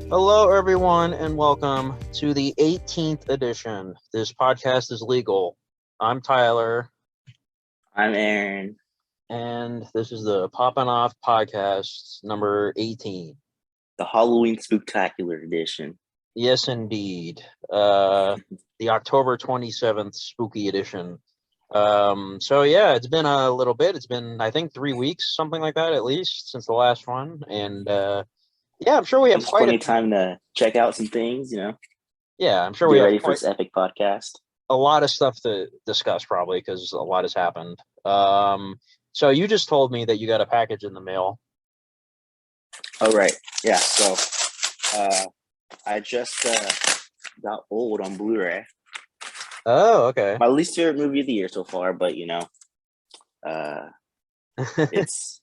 Hello, everyone, and welcome to the 18th edition. This podcast is legal. I'm Tyler, I'm Aaron. and this is the Poppin' Off podcast number 18. The Halloween Spooktacular edition. Yes, indeed. The October 27th spooky edition. It's been a little bit. It's been, I think, 3 weeks, something like that, at least, since the last one. And I'm sure we have It's quite plenty of time to check out some things, I'm sure we get have ready for this epic podcast. a lot of stuff to discuss probably because a lot has happened. So you just told me that you got a package in the mail. Oh, right. Yeah. So I just got Old on Blu-ray. Oh, okay. My least favorite movie of the year so far, but it's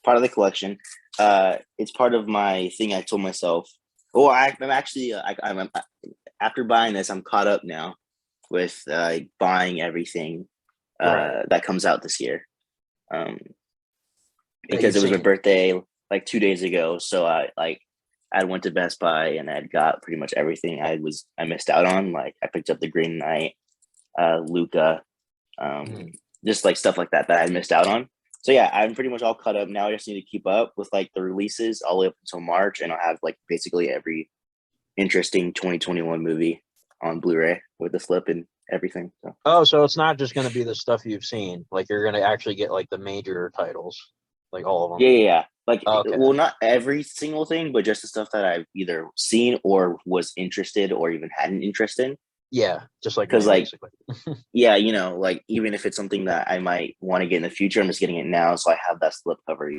part of the collection. It's part of my thing I told myself. Oh, I'm actually, I'm after buying this, I'm caught up now with buying everything Right. that comes out this year. Because you've it was my seen. birthday like 2 days ago, so I went to Best Buy and I got pretty much everything I missed out on. Like I picked up The Green Knight, Luca, just like stuff like that I missed out on. So yeah, I'm pretty much all caught up now. I just need to keep up with like the releases all the way up until March, and I'll have like basically every interesting 2021 movie on Blu-ray with the flip and everything. So. Oh, so it's not just going to be the stuff you've seen. Like you're going to actually get like the major titles, like all of them. Yeah. Like, Okay. well, not every single thing, but just the stuff that I've either seen or was interested or even had an interest in. Yeah, just like Because, me, like, basically. yeah, like even if it's something that I might want to get in the future, I'm just getting it now, so I have that slip cover.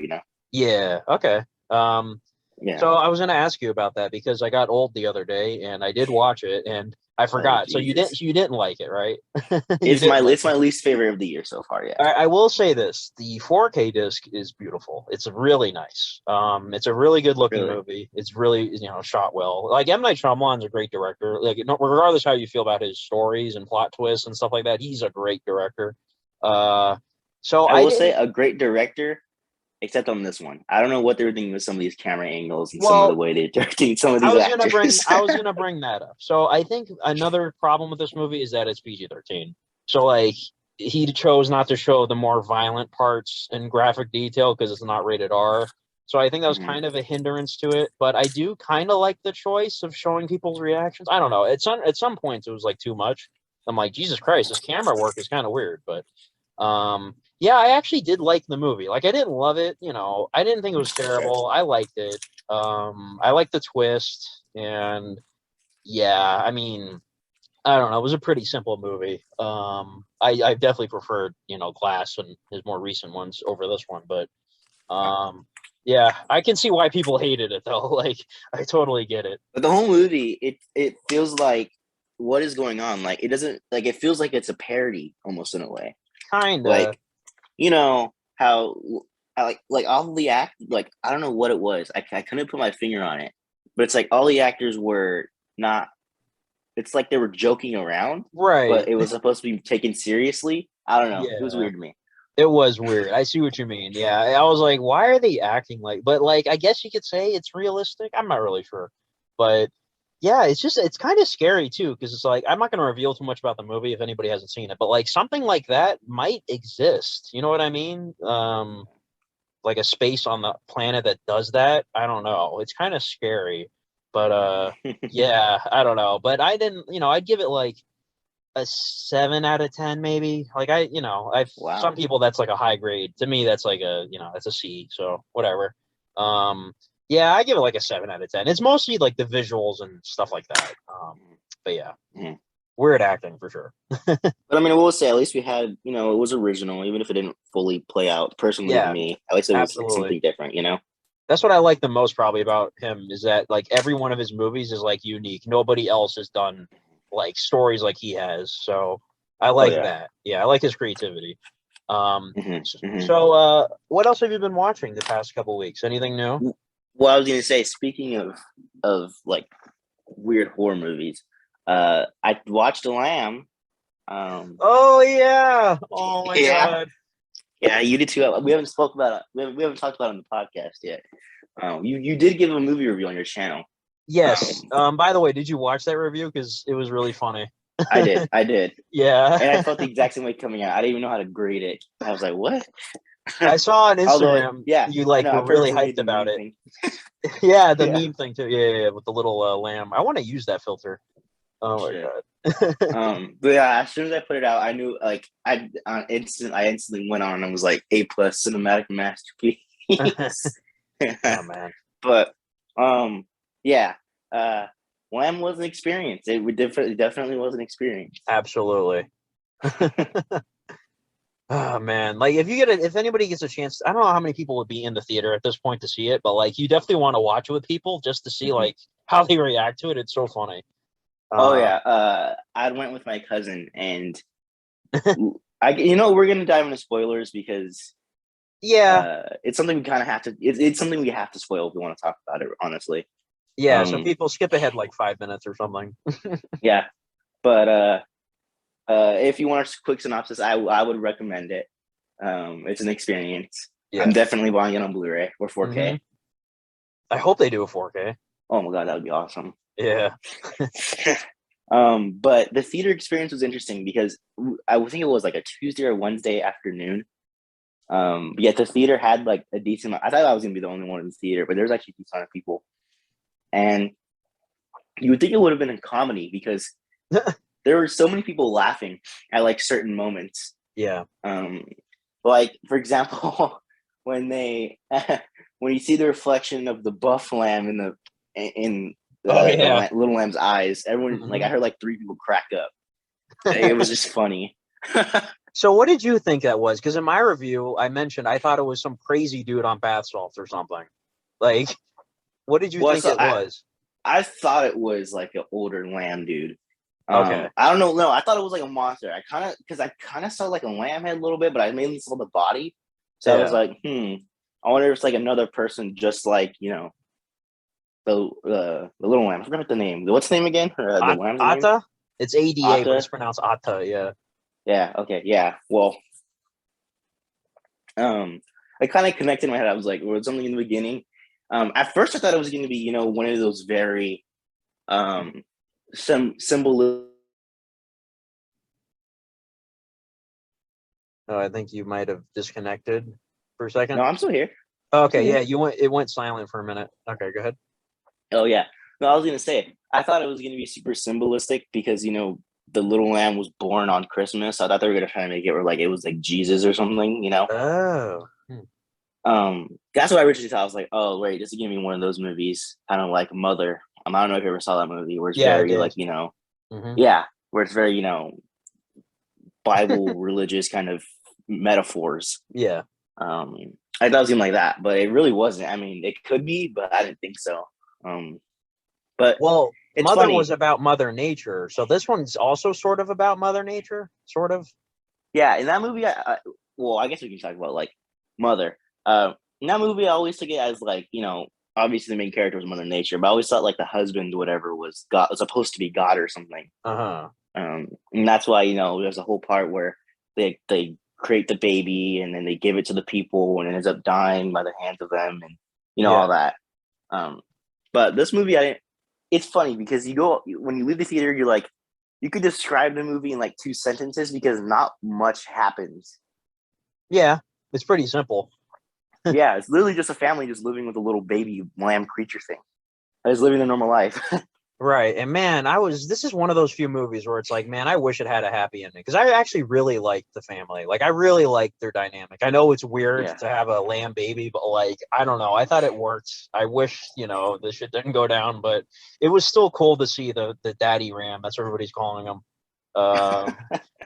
Yeah. Okay. Yeah. So I was going to ask you about that because I got Old the other day and I did watch it and I Oh, forgot. So Jesus. you didn't like it, right? You It's my didn't like it's it. my least favorite of the year so far. Yeah. I will say this: the 4K disc is beautiful. It's really nice. It's a really good looking Really. movie. It's really shot well. Like M. Night Shyamalan's a great director. Like regardless how you feel about his stories and plot twists and stuff like that, he's a great director. So I I will say didn't. a great director, except on this one. I don't know what they were thinking with some of these camera angles and some of the Well, way they're directing some of I these was gonna bring actors. I was gonna bring that up. So I think another problem with this movie is that it's PG-13. So like he chose not to show the more violent parts in graphic detail because it's not rated R. So I think that was Mhm. kind of a hindrance to it. But I do kind of like the choice of showing people's reactions. I don't know. At some points it was like too much. I'm like, Jesus Christ, this camera work is kind of weird. But yeah, I actually did like the movie. Like I didn't love it, I didn't think it was terrible. I liked it. I liked the twist, and yeah, I mean, I don't know. It was a pretty simple movie. I definitely preferred, Glass and his more recent ones over this one, but yeah, I can see why people hated it though. Like, I totally get it. But the whole movie, it feels like what is going on. Like it doesn't like it feels like it's a parody almost in a way. Kinda. Like how like all the act like I don't know what it was. I couldn't put my finger on it, but it's like all the actors were not. It's like they were joking around, but Right. it was supposed to be taken seriously. I don't know. It was Yeah. weird to me. It was weird. I see what you mean. Yeah. I was like, why are they acting like, but like, I guess you could say it's realistic. I'm not really sure. But yeah, it's kind of scary too, because it's like, I'm not going to reveal too much about the movie if anybody hasn't seen it, but like something like that might exist. You know what I mean? Like a space on the planet that does that. I don't know. It's kind of scary. But yeah, I don't know. But I didn't, I'd give it like a 7 out of 10, maybe. Like I've some Wow. people that's like a high grade. To me, that's like that's a C. So whatever. Yeah, I give it like a 7 out of 10. It's mostly like the visuals and stuff like that. But yeah, Mhm. weird acting for sure. But I mean, I will say at least we had, it was original, even if it didn't fully play out personally to Yeah, me. At least it was like absolutely. something different. That's what I like the most probably about him is that like every one of his movies is like unique. Nobody else has done like stories like he has. So I Oh like yeah. that. Yeah, I like his creativity. So, Hmm. what else have you been watching the past couple weeks? Anything new? Well, I was gonna say, speaking of like weird horror movies, I watched The Lamb. Oh yeah. Oh my Yeah, god. yeah, you did too. We haven't spoke about it. We haven't talked about it on the podcast yet. You did give a movie review on your channel. Yes. By the way, did you watch that review? Because it was really funny. I did, Yeah. and I felt the exact same way coming out. I didn't even know how to grade it. I was like, what? I saw on Although, Instagram yeah, you I like know I were really purposely made hyped the about meme it. thing. Yeah, the Yeah, meme thing too. Yeah, with the little lamb. I want to use that filter. Oh my shit. god. But yeah, as soon as I put it out, I knew like I instantly went on and was like A+ cinematic masterpiece. Oh man. But yeah, uh, Lamb was an experience. It would definitely was an experience. Absolutely. Oh man, like if anybody gets a chance, I don't know how many people would be in the theater at this point to see it, but like you definitely want to watch it with people just to see Mhm. like how they react to it. It's so funny. Oh Um, yeah, I went with my cousin, and we're gonna dive into spoilers because yeah, it's something we kind of have to. It's something we have to spoil if we want to talk about it. Honestly, yeah. So um, people skip ahead like 5 minutes or something. yeah, but if you want a quick synopsis, I would recommend it. It's an experience. I'm Yeah. definitely buying it on Blu-ray or Hmm. 4K. I hope they do a 4K. Oh my god, that would be awesome. Yeah. But the theater experience was interesting because I think it was like a Tuesday or Wednesday afternoon. Yet the theater had like a decent. I thought I was gonna be the only one in the theater, but there's actually a decent amount of people, and you would think it would have been a comedy because there were so many people laughing at like certain moments. Yeah. Um, like for example, when they when you see the reflection of the buff lamb in Oh yeah. little lamb's eyes, everyone like I Hmm. heard like three people crack up. It was just funny. So what did you think that was? Because in my review, I mentioned I thought it was some crazy dude on bath salts or something. Like, what did you Well, think so it was? I thought it was like an older lamb dude. Okay. I don't know. No, I thought it was like a monster. I kind of saw like a lamb head a little bit, but I mainly saw the body. So I was Yeah. like, I wonder if it's like another person, just like the little lamb. I forgot the name. What's the name again? The lamb's name? Ata? It's ADA, but it's Aka. pronounced Ata. Yeah. Yeah. Okay. Yeah. Well, I kind of connected in my head. I was like, was something in the beginning. At first, I thought it was going to be, one of those very some symbol. Oh, I think you might have disconnected for a No, second. I'm still here. I'm Okay. still Yeah. here. It went silent for a minute. Okay. Go ahead. Oh yeah. No, I was gonna say I thought it was gonna be super symbolistic because the little lamb was born on Christmas. I thought they were gonna try to make it where like it was like Jesus or something. Oh. Hmm. That's what I originally thought. I was like, oh wait, this is gonna be one of those movies, kind of like Mother. I don't know if you ever saw that movie where it's Yeah, I very did. like Hmm. yeah, where it's very Bible religious kind of metaphors. Yeah. Um, I thought it was gonna be like that, but it really wasn't. I mean, it could be, but I didn't think so. But Well, it's Mother was funny. about Mother Nature, so this one's also sort of about Mother Nature, sort of. Yeah, in that movie, well, I guess we can talk about like Mother. In that movie, I always took it as like obviously the main character was Mother Nature, but I always thought like the husband, whatever, was God, was supposed to be God or something. Uh huh. And that's why there's a whole part where they create the baby and then they give it to the people and it ends up dying by the hands of them and all Yeah. that. Um, but this movie, I didn't. It's funny because when you leave the theater, you're like, you could describe the movie in like two sentences because not much happens. Yeah. It's pretty simple. Yeah, it's literally just a family just living with a little baby lamb creature thing. It's living a normal life. Right. And man, this is one of those few movies where it's like, man, I wish it had a happy ending because I actually really like the family. Like, I really like their dynamic. I know it's weird Yeah. to have a lamb baby, but like, I don't know. I thought it worked. I wish, this shit didn't go down, but it was still cool to see the daddy ram. That's what everybody's calling him.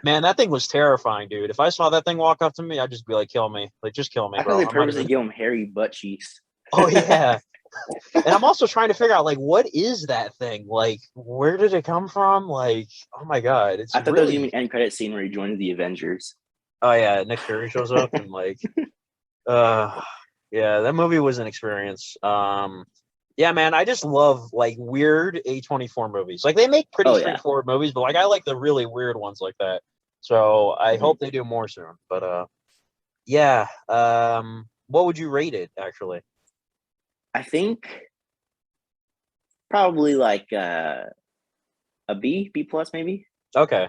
Man, that thing was terrifying, dude. If I saw that thing walk up to me, I'd just be like, kill me. Like, just kill me, I thought bro. they I'm not purposely even. give him hairy butt cheeks. Oh, yeah. And I'm also trying to figure out like what is that thing? Like where did it come from? Like oh my god, it's I thought there was gonna really be an end credit scene where he joins the Avengers. oh yeah, Nick Fury shows up and like uh yeah, that movie was an experience. Yeah, man, I just love like weird A24 movies. Like they make pretty Oh yeah. straightforward movies, but like I like the really weird ones like that. So I Mm-hmm. hope they do more soon. But yeah, what would you rate it actually? I think probably like a B plus maybe. Okay.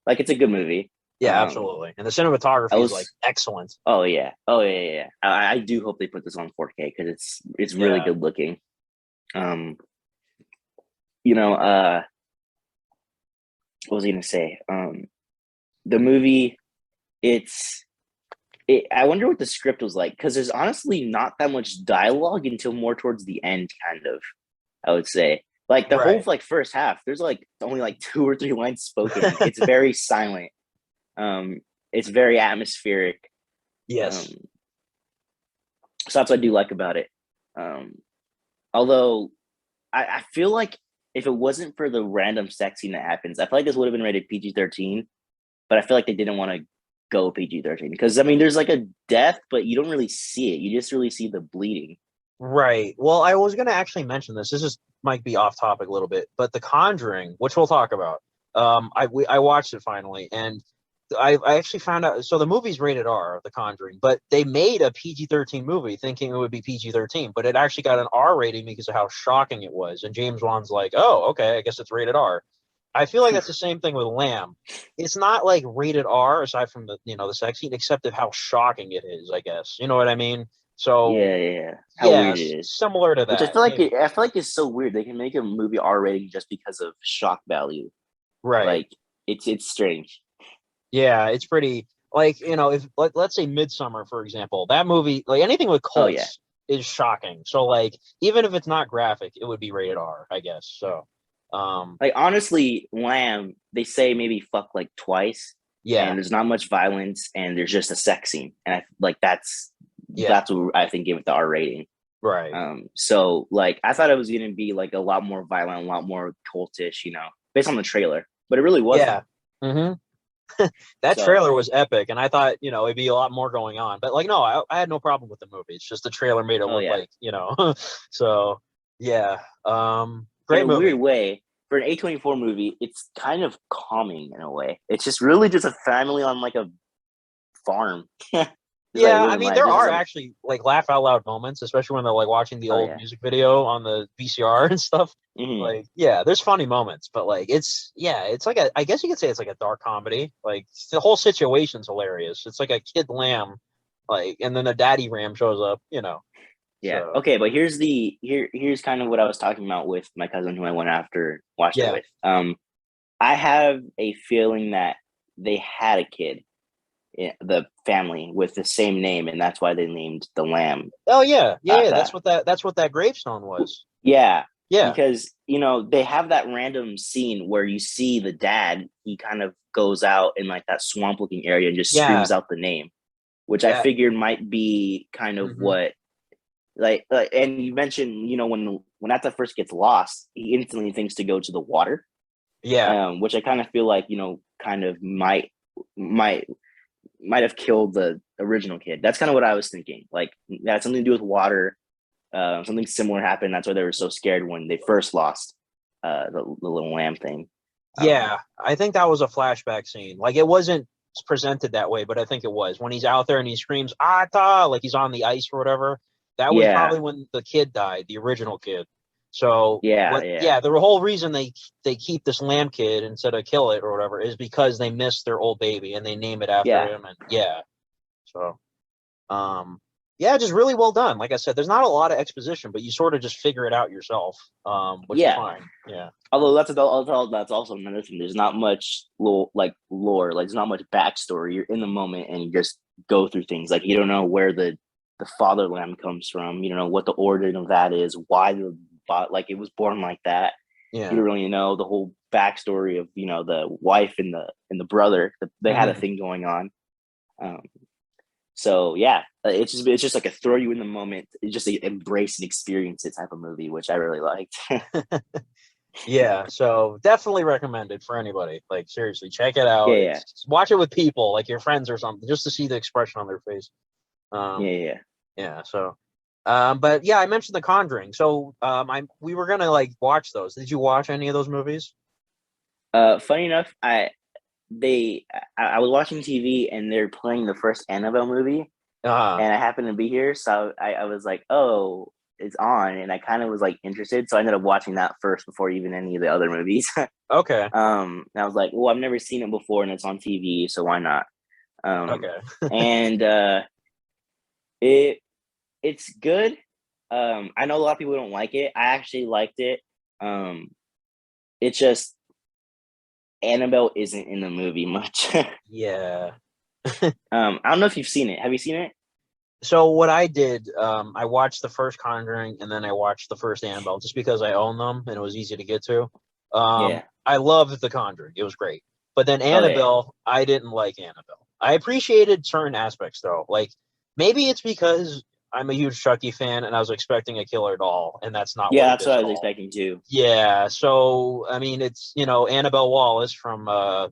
Like it's a good movie. Yeah, absolutely. And the cinematography is like excellent. Oh yeah. Yeah. I do hope they put this on 4K because it's really Yeah. good looking. You know, what was I gonna say? The movie, I wonder what the script was like because there's honestly not that much dialogue until more towards the end, kind of. I would say, like the whole Right. like first half, there's like only like 2 or 3 lines spoken. It's very silent. It's very atmospheric. Um, Yes. so that's what I do like about it. Although I feel like if it wasn't for the random sex scene that happens, I feel like this would have been rated PG-13. But I feel like they didn't want to go PG-13 because I mean, there's like a death, but you don't really see it. You just really see the bleeding. Right. Well, I was going to actually mention this. This is might be off topic a little bit, but The Conjuring, which we'll talk about. I watched it finally, and I actually found out. So the movie's rated R, The Conjuring, but they made a PG-13 movie thinking it would be PG-13, but it actually got an R rating because of how shocking it was. And James Wan's like, "Oh, okay, I guess it's rated R." I feel like that's the same thing with Lamb. It's not like rated R aside from the the sex scene, except of how shocking it is. I guess you know what I mean. So Yeah. How weird it yes, is. similar to Which I that, feel like maybe. I feel like it's so weird. They can make a movie R rating just because of shock value. Right. Like it's strange. Yeah, it's pretty like, if let's say Midsummer, for example, that movie, like anything with Oh yeah. cults is shocking. So like even if it's not graphic, it would be rated R, I guess. So Like honestly, Lamb, they say maybe fuck like twice, yeah, and there's not much violence, and there's just a sex scene, and yeah, that's what I think gave it the R rating. right. So like I thought it was gonna be like a lot more violent, a lot more cultish, based on the trailer, but it really wasn't. Yeah. Mm-hmm. That So trailer was epic, and I thought, it'd be a lot more going on. But like, no, I had no problem with the movie. It's just the trailer made it oh look yeah, like, so yeah. in Great a weird movie. way, for an A24 movie, it's kind of calming in a way. It's just really just a family on like a farm. Just like Yeah, I living mean, life. there This is are a actually like laugh out loud moments, especially when they're like watching the oh old yeah. music video on the VCR and stuff. Hmm. Like, yeah, there's funny moments, but like, it's like I guess you could say it's like a dark comedy. Like, the whole situation's hilarious. It's like a kid lamb, like, and then a daddy ram shows up. Yeah. So, Okay, but here's kind of what I was talking about with my cousin who I went after watched it yeah. with. I have a feeling that they had a kid, the family with the same name, and that's why they named the lamb Oh yeah, yeah, yeah. that. That's what that gravestone was. Yeah, Yeah, because they have that random scene where you see the dad. He kind of goes out in like that swamp looking area and just yeah, screams out the name, which I yeah, figured might be kind of hmm what and you mentioned when that first gets lost, he instantly thinks to go to the water, yeah, which I kind of feel like kind of might might have killed the original kid. That's kind of what I was thinking. Like that had something to do with water. Something similar happened. That's why they were so scared when they first lost the little lamb thing. yeah. I think that was a flashback scene. Like, it wasn't presented that way, but I think it was when he's out there and he screams "Ata!" like he's on the ice or whatever. That was Yeah, probably when the kid died, the original kid. So yeah, what? yeah, Yeah, the whole reason they keep this lamb kid instead of kill it or whatever is because they miss their old baby and they name it after yeah, him. And yeah, so um, yeah, just really well done. Like I said, there's not a lot of exposition, but you sort of just figure it out yourself, which is yeah. fine. Yeah. Although that's also another thing. There's not much lore. Like there's not much backstory. You're in the moment and you just go through things. Like you don't know where the father lamb comes from. You don't know what the origin of that is. Why like it was born like that. You Yeah. don't really know the whole backstory of the wife and the brother. They had a Hmm. thing going on. Um, so yeah, it's just like a throw you in the moment. It's just a embrace and experience it type of movie, which I really liked. Yeah, so definitely recommended for anybody. Like, seriously, check it out. Yeah, It's watch it with people, like your friends or something, just to see the expression on their face. yeah, Um, yeah. yeah. So, but yeah, I mentioned The Conjuring. So, we were gonna like watch those. Did you watch any of those movies? Funny enough, I was watching TV and they're playing the first Annabelle movie, Uh, and I happened to be here, so I was like, oh, it's on, and I kind of was like interested, so I ended up watching that first before even any of the other movies. Okay. And I was like, well, I've never seen it before, and it's on TV, so why not? Okay. And it it's good. I know a lot of people don't like it. I actually liked it. It's just Annabelle isn't in the movie much. Yeah. I don't know if you've seen it. Have you seen it? So what I did, I watched the first Conjuring and then I watched the first Annabelle just because I own them and it was easy to get to. Yeah. I loved the Conjuring; it was great. But then Oh yeah. Annabelle, I didn't like Annabelle. I appreciated certain aspects though. Like maybe it's because I'm a huge Chucky fan and I was expecting a killer doll, and that's not Yeah, what it that's is what I at was all. expecting too. Yeah, so I mean, it's Annabelle Wallace from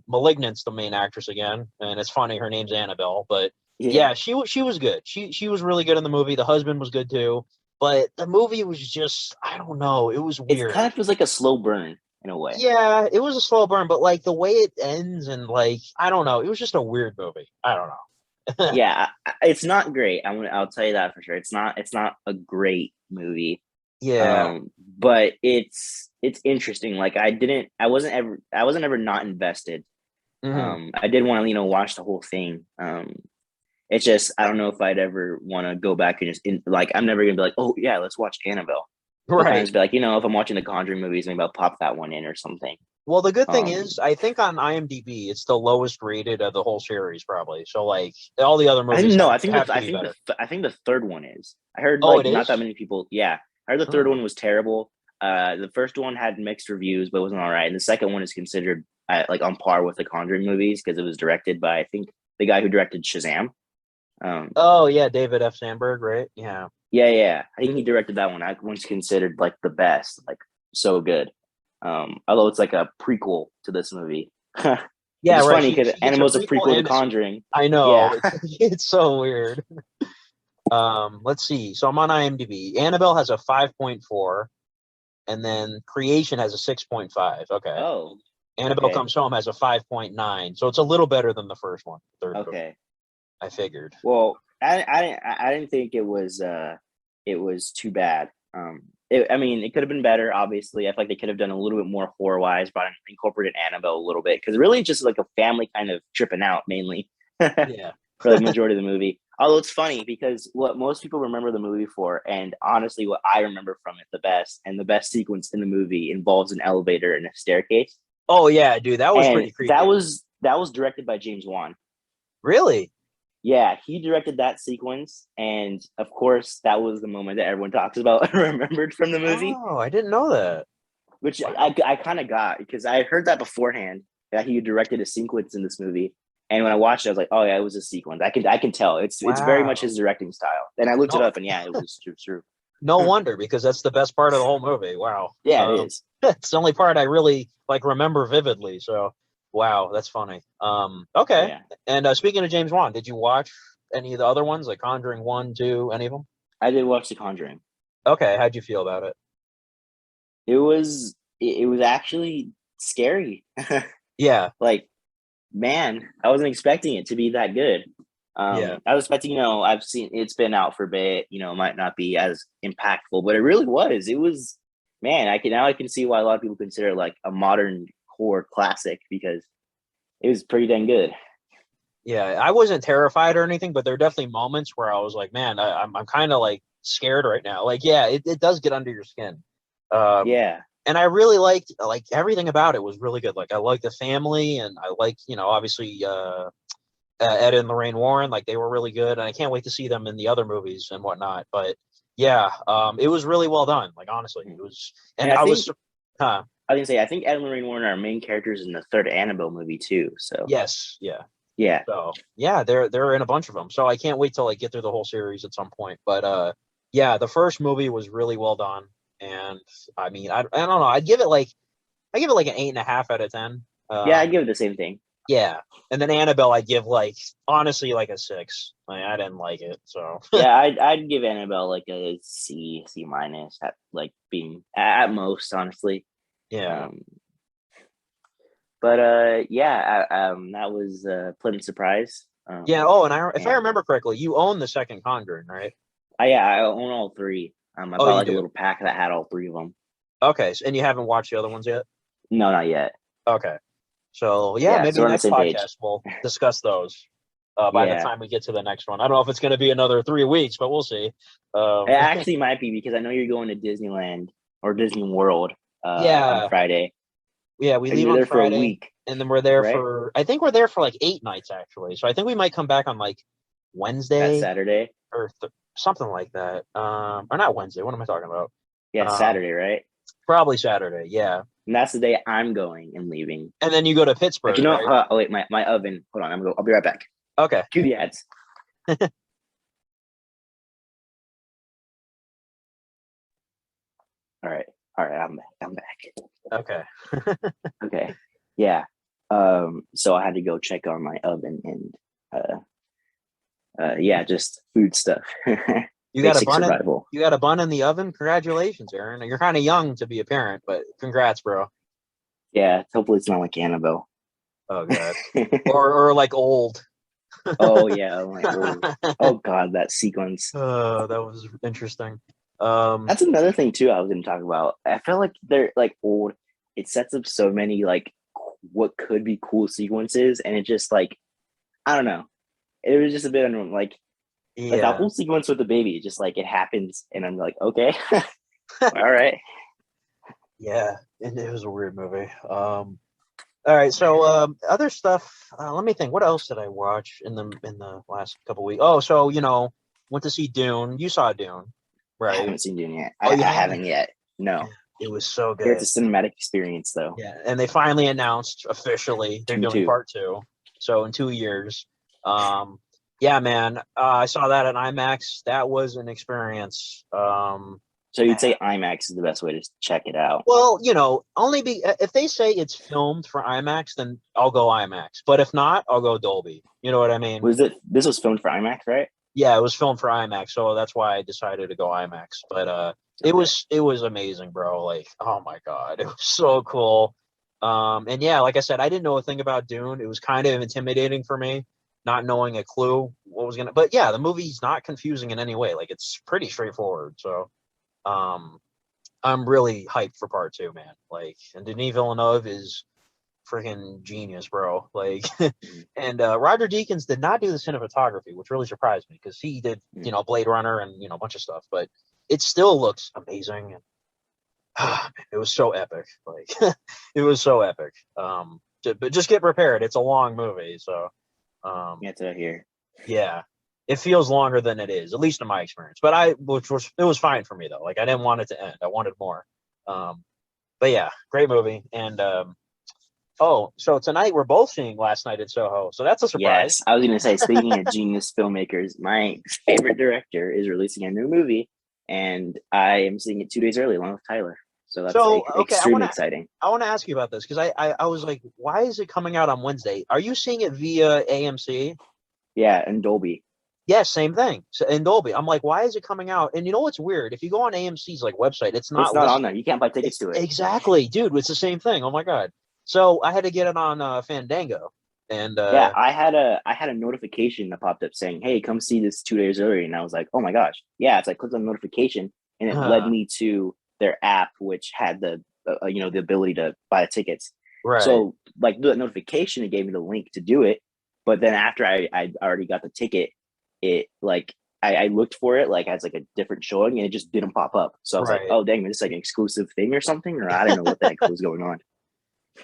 *Malignant's* the main actress again, and it's funny her name's Annabelle, but Yeah. yeah, she was good. She was really good in the movie. The husband was good too, but the movie was just I don't know, it was It kind weird. of feels like a slow burn in a way. Yeah, it was a slow burn, but like the way it ends and like I don't know, it was just a weird movie. I don't know. Yeah, it's not great. I'll tell you that for sure. It's not a great movie. Yeah. But it's interesting. Like I wasn't ever not invested. Hmm. I did want to watch the whole thing. It's just I don't know if I'd ever want to go back and like I'm never gonna be like, oh yeah, let's watch Annabelle. I'll kind of Right. just be like, if I'm watching the Conjuring movies, maybe I'll pop that one in or something. Well, the good thing Um, is, I think on IMDb, it's the lowest rated of the whole series, probably. So, like, all the other I movies think no, have to be better. I think the third one is. I heard Oh, it like not that is? many people. Yeah, I heard the third Oh, one was terrible. The first one had mixed reviews, but wasn't all right. And the second one is considered like on par with the Conjuring movies because it was directed by I think the guy who directed Shazam. Um, oh, yeah, David F. Sandberg, right? Yeah. yeah, yeah, I think he directed that one. That one's considered like the best, like so good. Although it's like a prequel to this movie, which Yeah, is right. funny She because she gets a Animal's a prequel prequel to and it's, Conjuring. I know, Yeah, it's so weird. Let's see. So I'm on IMDb. Annabelle has a 5.4, and then Creation has a 6.5. Okay. oh, Annabelle okay, Comes Home has a 5.9. So it's a little better than the first one, the third movie. okay. I figured. Well, I didn't think it was too bad. I mean, it could have been better. Obviously, I feel like they could have done a little bit more horror wise, but incorporated Annabelle a little bit because really it's just like a family kind of tripping out mainly for Yeah. the majority of the movie. Although it's funny because what most people remember the movie for, and honestly, what I remember from it the best sequence in the movie involves an elevator and a staircase, Oh, yeah, dude, that was and pretty that creepy. was that was directed by James Wan. Really? Yeah, he directed that sequence, and of course, that was the moment that everyone talks about and remembered from the movie, Oh, I didn't know that. which I, Wow. I kind of got because I heard that beforehand that he directed a sequence in this movie, and when I watched it, I was like, oh yeah, it was a sequence. I can tell it's very much Wow. his directing style. Then I looked it No, up, and yeah, it was true. no wonder because that's the best part of the whole movie. Wow. Yeah, it is. It's the only part I really like remember vividly. So, wow, that's funny. Okay. Yeah, And speaking of James Wan, did you watch any of the other ones like Conjuring 1, 2, any of them? I did watch The Conjuring. Okay, how'd you feel about it? It was actually scary. Yeah. Like, man, I wasn't expecting it to be that good. Yeah. I was expecting, I've seen it's been out for a bit, it might not be as impactful, but it really was. It was, man, I can see why a lot of people consider it like a modern horror classic because it was pretty dang good. Yeah, I wasn't terrified or anything, but there are definitely moments where I was like, man, I'm kind of like scared right now. Like, yeah, it does get under your skin. Um, Yeah. and I really liked like everything about it was really good. Like I liked the family, and I like obviously Ed and Lorraine Warren, like they were really good, and I can't wait to see them in the other movies and whatnot. But yeah, it was really well done. Like honestly, it was, And and I was, huh? I was gonna say, I think Ed and Lorraine Warren are main characters in the third Annabelle movie too. So Yes, yeah. yeah. So yeah, they're in a bunch of them. So I can't wait till like get through the whole series at some point. But yeah, the first movie was really well done, and I mean, I don't know, I give it like an 8.5 out of 10. Yeah, I give it the same thing. Yeah, and then Annabelle, I give like honestly like a 6. Like, I didn't like it, so Yeah, I'd give Annabelle like a C minus at like being at most, honestly. yeah, Um, but yeah, that was a pleasant surprise. yeah. Oh, and if I And remember correctly, you own the second Conjuring, right? yeah, I own all three. I Oh, bought you like a do. little pack that had all three of them. Okay, and you haven't watched the other ones yet. No, not yet. Okay, so yeah, Yeah, so maybe we're on the next same page. podcast we'll discuss those. By the Yeah, time we get to the next one, I don't know if it's going to be another 3 weeks, but we'll see. it actually might be because I know you're going to Disneyland or Disney World on Yeah, Friday. yeah, we So leave you're on there for a Friday, week, and then we're there right? for. I think we're there for like 8 nights actually. So I think we might come back on like That Wednesday Saturday. or something like that. Or not Wednesday. What am I talking about? Yeah, Um, Saturday, right? Probably Saturday. Yeah, And that's the day I'm going and leaving. and then you go to Like, you Pittsburgh, know, right? oh wait, my oven. Hold on, I'll be right back. Okay. Cue the ads. All right, all right, I'm back. Okay. Okay, yeah. So I had to go check on my oven and yeah, just food stuff, You got a basic bun in survival. you got a bun in the oven? Congratulations, Aaron. You're kind of young to be a parent, but congrats, bro. Yeah, hopefully it's not like Annabelle. Oh god. Or like old. Oh yeah, I'm like, oh god, that sequence. That was interesting. That's another thing too. I was going to talk about. I feel like they're like old. It sets up so many like what could be cool sequences, and it just like I don't know. It was just a bit unreal. Like that yeah. whole sequence with the baby, just like it happens, and I'm like, okay, all right. Yeah, and it was a weird movie. All right, so other stuff. Let me think. What else did I watch in the last couple weeks? Oh, so went to see Dune. You saw Dune, I right? haven't seen Dune yet. Oh, you I haven't? haven't yet. Yeah, No, it was so here it's good. a cinematic experience though. Yeah, and they finally announced officially they're Dune doing two. part two. So in 2 years, um, yeah, man, I saw that at IMAX. That was an experience. So Man. you'd say IMAX is the best way to check it out. Well, only if they say it's filmed for IMAX, then I'll go IMAX. But if not, I'll go Dolby. You know what I mean? Was it? This was filmed for IMAX, right? Yeah, it was filmed for IMAX, so that's why I decided to go IMAX. But it Okay. was amazing, bro. Like, oh my god, it was so cool. And yeah, like I said, I didn't know a thing about Dune. It was kind of intimidating for me, not knowing a clue what was gonna. But yeah, the movie's not confusing in any way. Like, it's pretty straightforward. So, um, I'm really hyped for part two, man. Like, and Denis Villeneuve is freaking genius, bro. Like, and Roger Deakins did not do the cinematography, which really surprised me because he did, Blade Runner and a bunch of stuff, but it still looks amazing. And it was so epic. Like, it was so epic. But just get prepared. It's a long movie, so That's what I hear. yeah, it feels longer than it is, at least in my experience. But it was fine for me though. Like, I didn't want it to end. I wanted more. But yeah, great movie. And oh, so tonight we're both seeing Last Night at Soho. So that's a surprise. Yes, I was going to say, speaking of genius filmmakers, my favorite director is releasing a new movie, and I am seeing it 2 days early along with Tyler. So that's Okay, extremely exciting. I want to ask you about this because I was like, why is it coming out on Wednesday? Are you seeing it via AMC? Yeah, and Dolby. Yes, same thing. So in Dolby, I'm like, why is it coming out? And you know what's weird? If you go on AMC's like website, it's It's not not on listed. there. You can't buy tickets It's to it. exactly, dude. It's the same thing. Oh my god. So I had to get it on Fandango, and Yeah, I had a notification that popped up saying, "Hey, come see this 2 days early," and I was like, "Oh my gosh!" Yeah, it's like clicked on the notification, and it led me to their app, which had the ability to buy the tickets. right. So like the notification, it gave me the link to do it, but then after I already got the ticket, it like I looked for it like as like a different showing, and it just didn't pop up. So I was like, Right. "Oh dang, is this like an exclusive thing or something?" Or I didn't know what the heck was going on.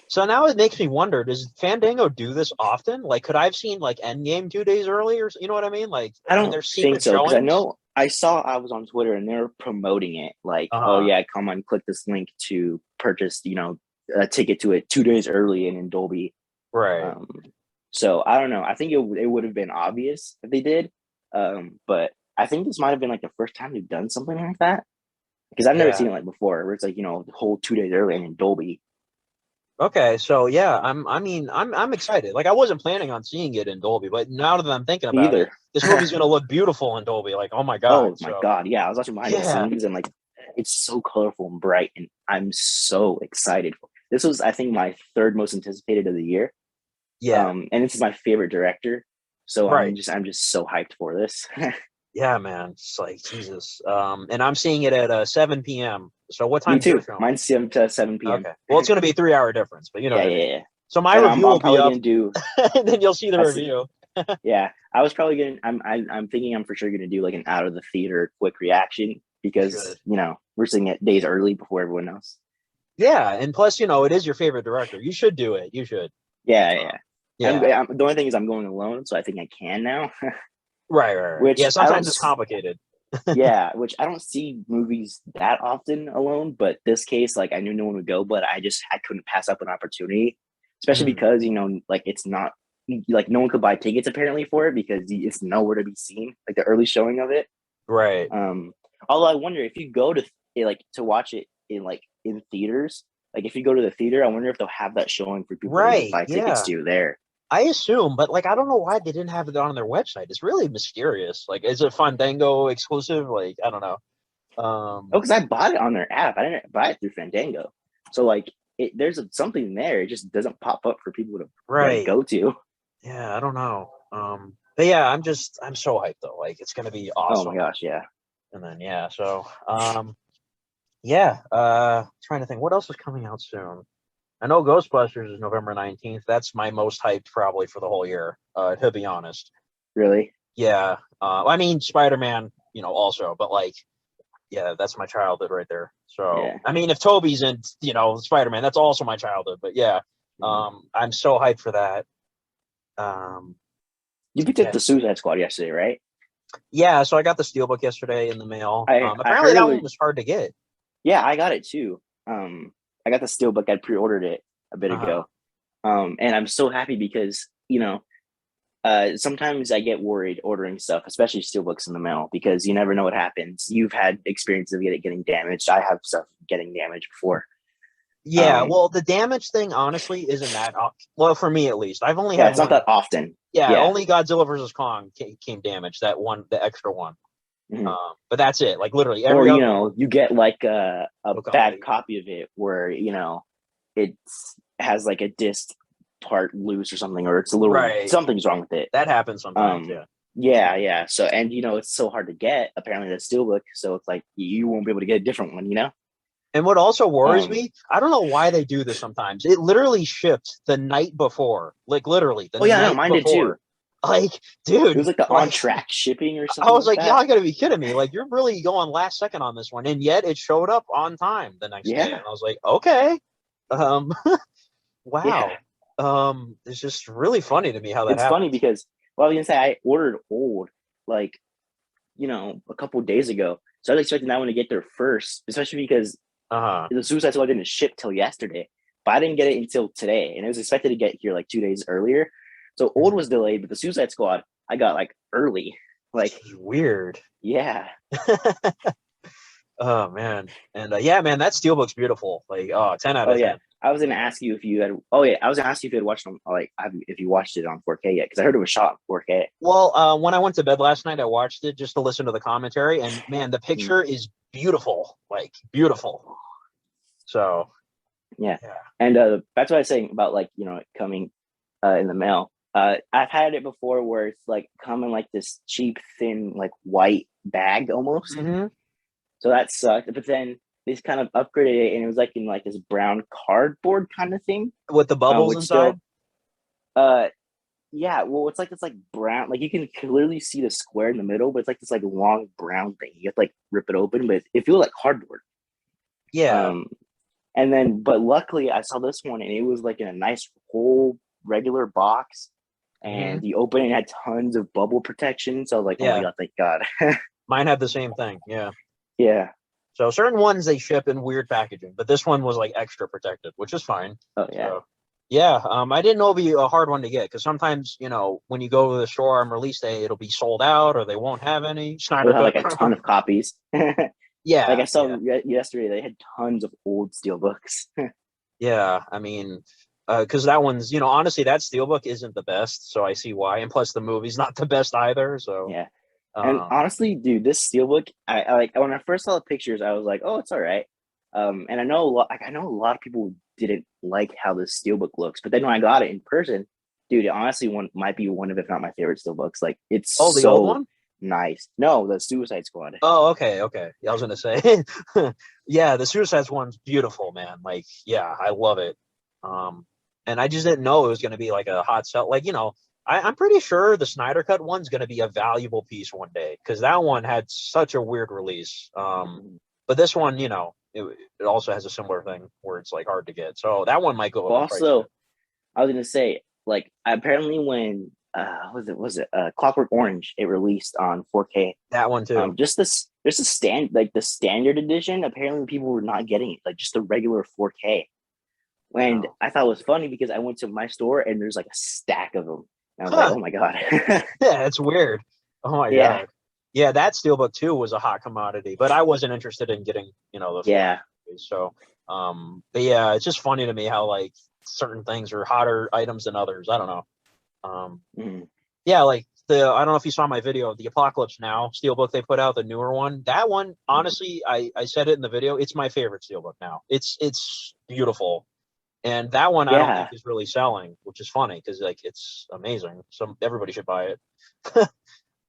So now it makes me wonder: does Fandango do this often? Like, could I've seen like Endgame 2 days early, or you know what I mean? Like, I when don't there's think secret so because showings. I was on Twitter and they're promoting it like, Uh oh huh. yeah, come on, click this link to purchase, a ticket to it 2 days early and in Dolby. Right. Um, so I don't know. I think it would have been obvious if they did, but I think this might have been like the first time they've done something like that because I've never Yeah. seen it like before, where it's like the whole 2 days early and in Dolby. Okay. So yeah, I'm excited. Like, I wasn't planning on seeing it in Dolby, but now that I'm thinking Me about it, either. this movie's gonna look beautiful in Dolby. Like, oh my god. Oh my So god, yeah, I was watching behind the yeah. scenes and like it's so colorful and bright, and I'm so excited. This was, I think, my third most anticipated of the year. Yeah. And this is my favorite director, so Right. I'm just so hyped for this. Yeah, man. It's like Jesus. And I'm seeing it at 7 p.m. So what Me time's your too. film? Mine's 7 p.m. Okay. Well, it's going to be a 3 hour difference, but you know Yeah, what I yeah, mean. yeah. So my And review I'm will be probably up, gonna do. and then you'll see the I see. review. Yeah, I was probably gonna. I'm thinking I'm for sure gonna do like an out of the theater quick reaction You because should. we're seeing it days early before everyone else. Yeah, and plus, it is your favorite director. You should do it. You should. Yeah, yeah. Yeah. The only thing is I'm going alone, so I think I can now. Right, right, right. Yeah, which I don't. sometimes it's complicated. Yeah, which I don't see movies that often alone. But this case, like I knew no one would go, but I couldn't pass up an opportunity, especially Mhm. because like it's not like no one could buy tickets apparently for it because it's nowhere to be seen. Like the early showing of it. Right. Um, Although I wonder if you go to like to watch it in theaters, like if you go to the theater, I wonder if they'll have that showing for people to Right. buy tickets Yeah. to there. I assume, but like I don't know why they didn't have it on their website. It's really mysterious. Like, is it Fandango exclusive? Like, I don't know. Oh, because I bought it on their app. I didn't buy it through Fandango. So like there's something there. It just doesn't pop up for people to like Right. go to. Yeah, I don't know. But yeah, I'm so hyped though. Like, it's gonna be Oh my awesome. gosh, yeah. And then yeah, so yeah. Trying to think what else is coming out soon. I know Ghostbusters is November 19th. That's my most hyped probably for the whole year. To be honest. Really? Yeah. I mean Spider-Man, also, but like, yeah, that's my childhood right there. So Yeah. I mean, if Toby's in, Spider-Man, that's also my childhood. But yeah, I'm so hyped for that. Um, You picked up yeah, the Suicide Squad yesterday, right? yeah. So I got the Steelbook yesterday in the mail. I Apparently heard it that was. one was hard to get. Yeah, I got it too. I got the Steelbook. I pre-ordered it a bit Uh huh. ago. And I'm so happy because sometimes I get worried ordering stuff, especially steelbooks in the mail, because you never know what happens. You've had experience of it getting damaged. I have stuff getting damaged before. Yeah. Well, the damage thing honestly isn't that. Well, for me at least, I've only Yeah, had it's not one. that often. Yeah, Yeah. only Godzilla versus Kong came damaged. That one, the extra one. Mhm. But that's it. Like literally Or every other one. you get like a Will come bad late. copy of it where it has like a disc part loose or something, or it's a little Right. something's wrong with it. That happens sometimes. Yeah. Yeah. So and it's so hard to get apparently the steelbook, so it's like you won't be able to get a different one. And what also worries Um, me, I don't know why they do this sometimes. It literally shipped the night before. Like literally the oh yeah, no, night mine did too. before. Like, It was dude, like the on like track shipping or I something was like like, that. y'all gotta be kidding me. Like, you're really going last second on this one. And yet it showed up on time the next day. Yeah, And I was like, okay. Um, yeah. wow. It's just really funny to me how that It's funny happens. because I was gonna say I ordered old like a couple days ago, so I was expecting that one to get there first, especially because Uh-huh. the Suicide Squad didn't ship till yesterday, but I didn't get it until today, and it was expected to get here like 2 days earlier. So old was delayed, but the Suicide Squad I got like early. Like, It's weird. yeah, Oh man. And yeah, man, that steelbook's beautiful. Like, 10 out oh of yeah. 10. I was gonna ask you if you had. Oh yeah, I was gonna ask you if you had watched them. Like, if you watched it on 4K yet? Because I heard it was shot in 4K. Well, when I went to bed last night, I watched it just to listen to the commentary, and man, the Mm, picture is beautiful, like beautiful. So yeah, yeah. and that's what I was saying about like it coming in the mail. I've had it before where it's like come in like this cheap, thin, like white bag almost. Hmm. So that sucked. But then they just kind of upgraded it, and it was like in like this brown cardboard kind of thing, With the bubbles which still, inside. uh, yeah. Well, it's like this like brown, like you can clearly see the square in the middle, but it's like this like long brown thing. You have to like rip it open, but it feels like cardboard. Yeah. Um, and then, but luckily, I saw this one, and it was like in a nice whole regular box, Hmm. and you open it, it had tons of bubble protection. So I was like, oh my Yeah. god, thank God. Mine had the same thing. Yeah. Yeah. So certain ones they ship in weird packaging, but this one was like extra protected, which is fine. Oh yeah. So yeah, I didn't know it'd be a hard one to get because sometimes when you go to the store on release day, it'll be sold out or they won't have any They'll Snyder have Cut. like a ton of copies. Like Yeah, I saw yeah, yesterday, they had tons of old steel books. yeah. I mean, because that one's honestly that steelbook isn't the best, so I see why. And plus the movie's not the best either. So Yeah, and um, honestly, dude, this steelbook, I like when I first saw the pictures, I was like, oh, it's all right. And I know a lot, like I know a lot of people didn't like how this steelbook looks, but then when I got it in person, dude, it honestly one might be one of if not my favorite steelbooks. Like it's oh, the old so one. nice. No, the Suicide Squad. Oh, okay. I was gonna say, yeah, the Suicide one's beautiful, man. Like, yeah, I love it. Um, and I just didn't know it was gonna be like a hot sell. Like, I'm pretty sure the Snyder Cut one's gonna be a valuable piece one day because that one had such a weird release. But this one, it also has a similar thing where it's like hard to get. So that one might go up in price. Also, I was gonna say, like, apparently when was it Clockwork Orange, it released on 4K. That one too. Just the standard edition. Apparently, people were not getting it, like just the regular 4K. And I thought it was funny because I went to my store and there's like a stack of them. And I was like, oh my god. Yeah, it's weird. Oh my god. Yeah, that Steelbook 2 was a hot commodity, but I wasn't interested in getting, the 4K. So, but yeah, it's just funny to me how like certain things are hotter items than others. I don't know. Yeah, like I don't know if you saw my video of the Apocalypse Now Steelbook they put out, the newer one. That one, honestly, I said it in the video. It's my favorite Steelbook now. It's beautiful, and that one I don't think is really selling, which is funny because like it's amazing. Everybody should buy it.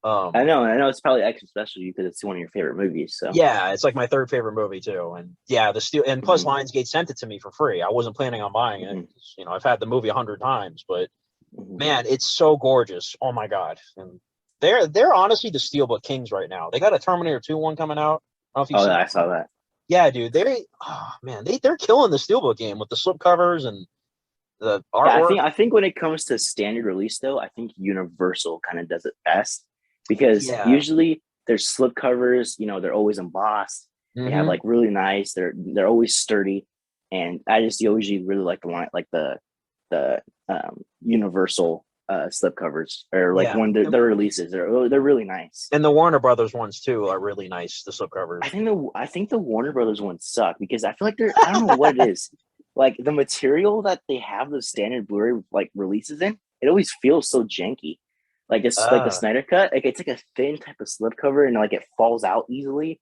I know it's probably extra special to you because it's one of your favorite movies. So yeah, it's like my third favorite movie too, and yeah, the steel and plus Lionsgate sent it to me for free. I wasn't planning on buying it. I've had the movie 100 times, but man, it's so gorgeous. Oh my god, and they're honestly the Steelbook kings right now. They got a Terminator 2 one coming out. I don't know if you I saw that. Yeah, dude, they're killing the Steelbook game with the slipcovers and the artwork. Yeah, I think when it comes to standard release though, I think Universal kind of does it best because usually their slipcovers, they're always embossed. They have like really nice. They're always sturdy, and I just usually really like the line, like the Universal slipcovers or like when their releases. They're really nice. And the Warner Brothers ones too are really nice. The slipcovers. I think the Warner Brothers ones suck because I feel like I don't know what it is. Like the material that they have the standard Blu-ray like releases in, it always feels so janky. Like it's like the Snyder Cut, like it's like a thin type of slipcover and like it falls out easily.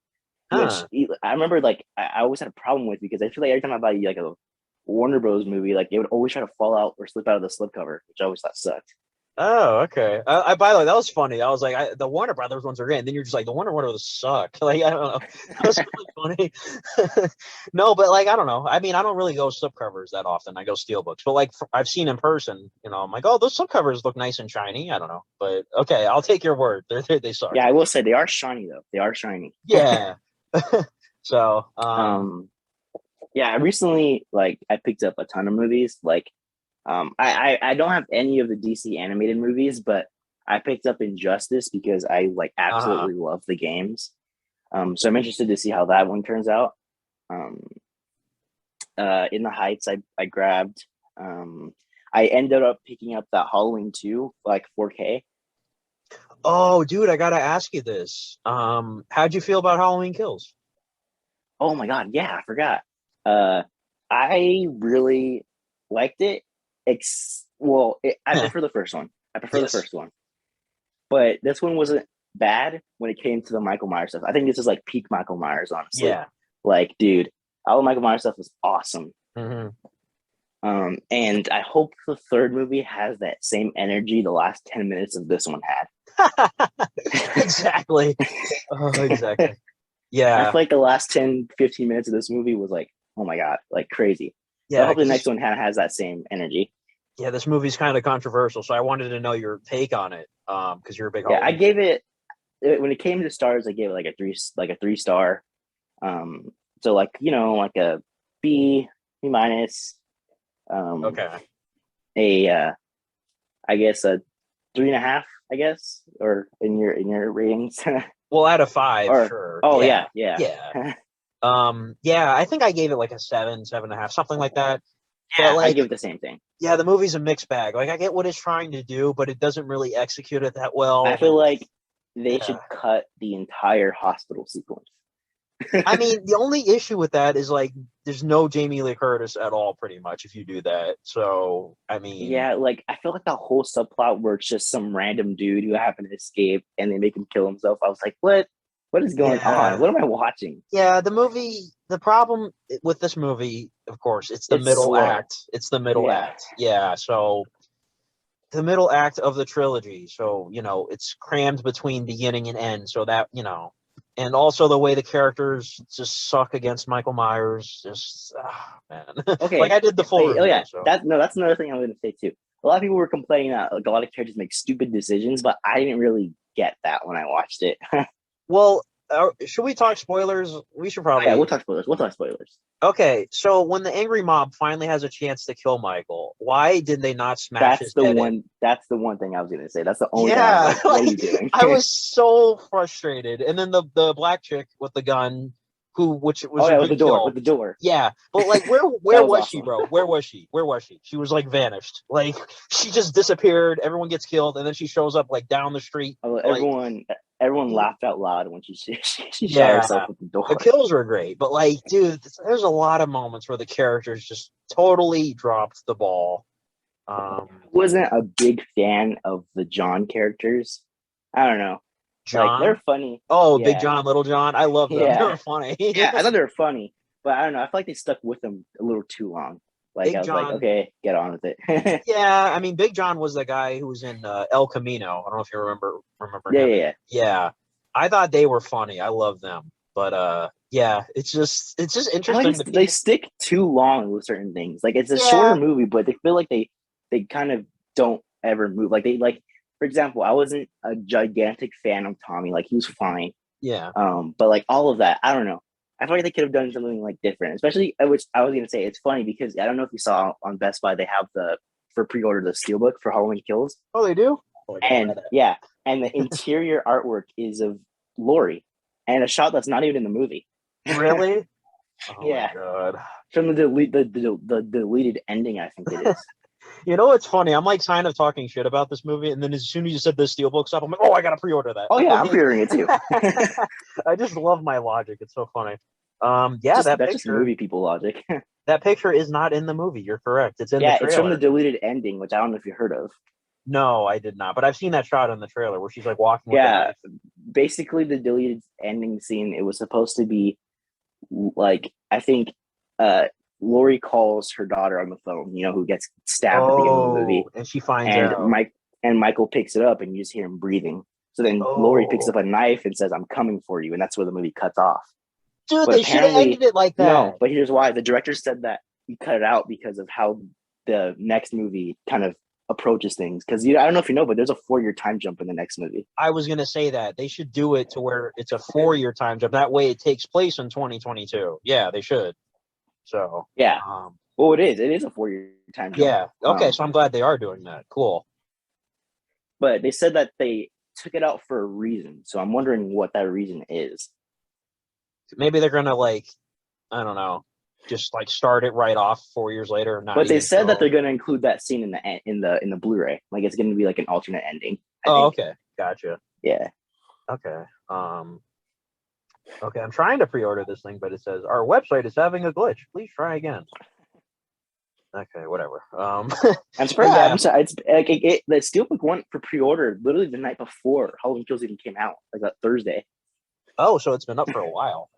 Which I remember like I always had a problem with because I feel like every time I buy like a Warner Bros. Movie, like it would always try to fall out or slip out of the slipcover, which I always thought sucked. Oh, okay. I by the way, that was funny. I was like, the Warner Brothers ones are great, and then you're just like, the Warner Brothers suck. Like, I don't know. That was really funny. No, but like, I don't know. I mean, I don't really go slipcovers that often. I go steelbooks, but like, I've seen in person. I'm like, oh, those slipcovers look nice and shiny. I don't know, but okay, I'll take your word. They suck. Yeah, I will say they are shiny though. They are shiny. Yeah. So, yeah, I recently I picked up a ton of movies. I don't have any of the DC animated movies, but I picked up Injustice because I absolutely love the games. So I'm interested to see how that one turns out. In the Heights, I grabbed. I ended up picking up that Halloween 2 4K. Oh, dude, I gotta ask you this. How'd you feel about Halloween Kills? Oh my god, yeah, I forgot. I really liked it. I prefer the first one. The first one. But this one wasn't bad when it came to the Michael Myers stuff. I think this is peak Michael Myers, honestly. Yeah. Dude, all the Michael Myers stuff was awesome. Mm-hmm. And I hope the third movie has that same energy the last 10 minutes of this one had. Exactly. Exactly. Yeah. I feel like the last 10, 15 minutes of this movie was oh my God, crazy. Yeah. So I hope the next one has that same energy. Yeah, this movie's kind of controversial, so I wanted to know your take on it. Because you're a big I gave it when it came to stars, I gave it a 3-star. So a B minus. Okay. I guess a 3.5, I guess, or in your ratings. Well, out of 5, sure. Oh yeah. Yeah, I think I gave it a 7, 7.5, something like that. Yeah, but I give it the same thing. Yeah, the movie's a mixed bag. I get what it's trying to do, but it doesn't really execute it that well. I feel like they should cut the entire hospital sequence. I mean, the only issue with that is there's no Jamie Lee Curtis at all, pretty much, if you do that. So, I mean, yeah, I feel like the whole subplot where it's just some random dude who happened to escape and they make him kill himself. I was like, what is going on? What am I watching? Yeah, the problem with this movie, of course, it's the middle act. It's the middle act. Yeah, so the middle act of the trilogy. So, it's crammed between beginning and end. So that, and also the way the characters just suck against Michael Myers. Just, man. Okay. Like I did the full review. Yeah. So. That's another thing I'm going to say too. A lot of people were complaining that like, a lot of characters make stupid decisions, but I didn't really get that when I watched it. Well, should we talk spoilers? We should probably. Yeah, we'll talk spoilers. Okay, so when the angry mob finally has a chance to kill Michael, why did they not smash his head in? That's the one thing I was going to say. That's the only thing Yeah, like, what are you doing? I was so frustrated. And then the black chick with the gun, which was with the door. Yeah, but like where was awesome. She, bro? Where was she? She was like vanished. Like she just disappeared. Everyone gets killed, and then she shows up like down the street. Everyone laughed out loud when she shot herself with the door. The kills were great, but like, dude, there's a lot of moments where the characters just totally dropped the ball. Wasn't a big fan of the John characters. I don't know. John? Like, they're funny. Oh, yeah. Big John, Little John. I love them. Yeah. They were funny. Yeah, I thought they were funny, but I don't know. I feel like they stuck with them a little too long. Like Big I was John, like, okay, get on with it. Yeah, I mean, Big John was the guy who was in El Camino. I don't know if you remember him. Yeah. I thought they were funny. I love them, but yeah, it's just interesting. Like they stick too long with certain things. Like it's a shorter movie, but they feel like they kind of don't ever move. Like they like. For example, I wasn't a gigantic fan of Tommy. Like he was fine. Yeah. But like all of that, I don't know. I feel like they could have done something like different. Especially, which I was gonna say, it's funny because I don't know if you saw on Best Buy, they have for pre-order the steelbook for Halloween Kills. Oh, they do. And the interior artwork is of Laurie, and a shot that's not even in the movie. Really? Oh yeah. My God. From the deleted ending, I think it is. You know what's funny? I'm like kind of talking shit about this movie, and then as soon as you said the steelbook stuff, I'm like, oh, I gotta pre-order that. Oh yeah, I'm pre-ordering it too. I just love my logic. It's so funny. That's just movie people logic. That picture is not in the movie. You're correct. It's in the trailer. It's from the deleted ending, which I don't know if you heard of. No, I did not. But I've seen that shot in the trailer where she's like walking. Yeah, basically the deleted ending scene. It was supposed to be like I think. Laurie calls her daughter on the phone, who gets stabbed at the beginning of the movie. And she finds out. Michael picks it up and you just hear him breathing. So then Laurie picks up a knife and says, I'm coming for you. And that's where the movie cuts off. Dude, they should have ended it like that. No, but here's why. The director said that he cut it out because of how the next movie kind of approaches things. Because I don't know if you know, but there's a 4-year time jump in the next movie. I was going to say that. They should do it to where it's a 4-year time jump. That way it takes place in 2022. Yeah, they should. So yeah, well, it is a 4-year time jump. Yeah, okay, so I'm glad they are doing that. Cool. But they said that they took it out for a reason, so I'm wondering what that reason is. Maybe they're gonna I don't know, just start it right off 4 years later. But they said that they're gonna include that scene in the Blu-ray, like it's gonna be like an alternate ending. I think. Okay, gotcha. Yeah. Okay. Okay, I'm trying to pre-order this thing, but it says our website is having a glitch. Please try again. Okay, whatever. I'm surprised. Yeah. I'm sorry. It's like the steelbook went for pre-order literally the night before Halloween Kills even came out, like that Thursday. Oh, so it's been up for a while.